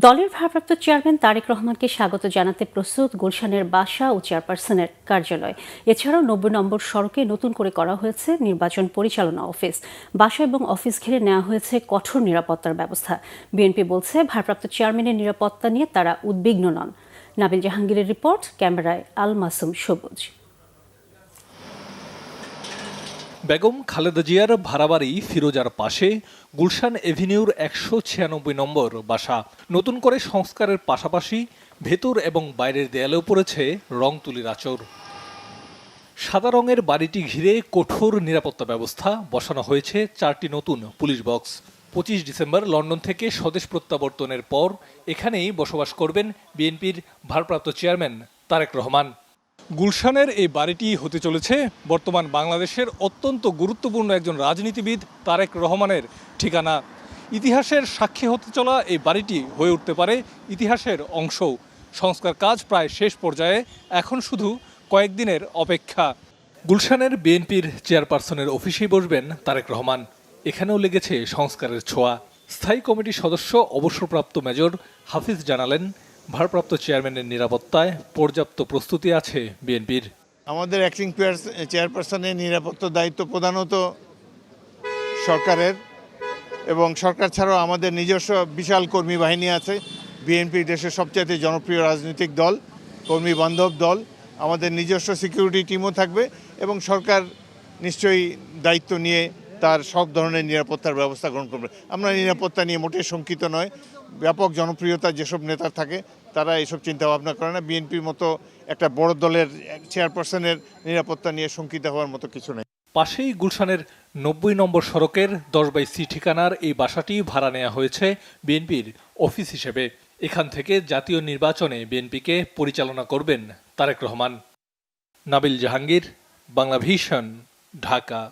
দলের ভারপ্রাপ্ত চেয়ারম্যান তারেক রহমানকে স্বাগত জানাতে প্রস্তুত গুলশানের বাসা ও চেয়ারপারসনের কার্যালয়। এছাড়াও ৯০ নম্বর সড়কে নতুন করে করা হয়েছে নির্বাচন পরিচালনা অফিস। বাসা এবং অফিস ঘিরে নেওয়া হয়েছে কঠোর নিরাপত্তার ব্যবস্থা। বিএনপি বলছে ভারপ্রাপ্ত চেয়ারম্যানের নিরাপত্তা নিয়ে তারা উদ্বিগ্ন নন। নাবিল জাহাঙ্গীরের রিপোর্ট, ক্যামেরায় আল মাসুম সবুজ। বেগম খালেদা জিয়ার ভাড়াবাড়ি ফিরোজার পাশে গুলশান এভিনিউর ১৯৬ নম্বর বাসা। নতুন করে সংস্কারের পাশাপাশি ভেতর এবং বাইরের দেয়ালেও পড়েছে রং তুলির আঁচড়। সাদা রঙের বাড়িটি ঘিরে কঠোর নিরাপত্তা ব্যবস্থা বসানো হয়েছে ৪টি নতুন পুলিশ বক্স। ২৫ ডিসেম্বর লন্ডন থেকে স্বদেশ প্রত্যাবর্তনের পর এখানেই বসবাস করবেন বিএনপির ভারপ্রাপ্ত চেয়ারম্যান তারেক রহমান। গুলশানের এই বাড়িটি হতে চলেছে বর্তমান বাংলাদেশের অত্যন্ত গুরুত্বপূর্ণ একজন রাজনীতিবিদ তারেক রহমানের ঠিকানা। ইতিহাসের সাক্ষী হতে চলা এই বাড়িটি হয়ে উঠতে পারে ইতিহাসের অংশও। সংস্কার কাজ প্রায় শেষ পর্যায়ে, এখন শুধু কয়েকদিনের অপেক্ষা। গুলশানের বিএনপির চেয়ারপারসনের অফিসেই বসবেন তারেক রহমান। এখানেও লেগেছে সংস্কারের ছোঁয়া। স্থায়ী কমিটির সদস্য অবসরপ্রাপ্ত মেজর হাফিজ জানালেন, ভারপ্রাপ্ত চেয়ারম্যানের নিরাপত্তায় পর্যাপ্ত প্রস্তুতি আছে বিএনপির। আমাদের অ্যাক্টিং চেয়ারপারসনের নিরাপত্তা দায়িত্ব প্রধানত সরকারের, এবং সরকার ছাড়াও আমাদের নিজস্ব বিশাল কর্মী বাহিনী আছে। বিএনপি দেশের সবচেয়ে জনপ্রিয় রাজনৈতিক দল, কর্মী বান্ধব দল। আমাদের নিজস্ব সিকিউরিটি টিমও থাকবে এবং সরকার নিশ্চয়ই দায়িত্ব নিয়ে তার সব ধরনের নিরাপত্তার ব্যবস্থা গ্রহণ করবে। আমরা নিরাপত্তা নিয়ে মোটেই শঙ্কিত নয়। ব্যাপক জনপ্রিয়তা যেসব নেতা থাকে তারা এসব চিন্তা ভাবনা করে না। বিএনপির মতো একটা বড় দলের চেয়ারপারসনের নিরাপত্তা নিয়ে শঙ্কিত হওয়ার মতো কিছু নেই। পাশেই গুলশানের ৯০ নম্বর সড়কের ১০/সি ঠিকানার এই বাসাটি ভাড়া নেওয়া হয়েছে বিএনপির অফিস হিসেবে। এখান থেকে জাতীয় নির্বাচনে বিএনপিকে পরিচালনা করবেন তারেক রহমান। নাবিল জাহাঙ্গীর, বাংলাভিশন, ঢাকা।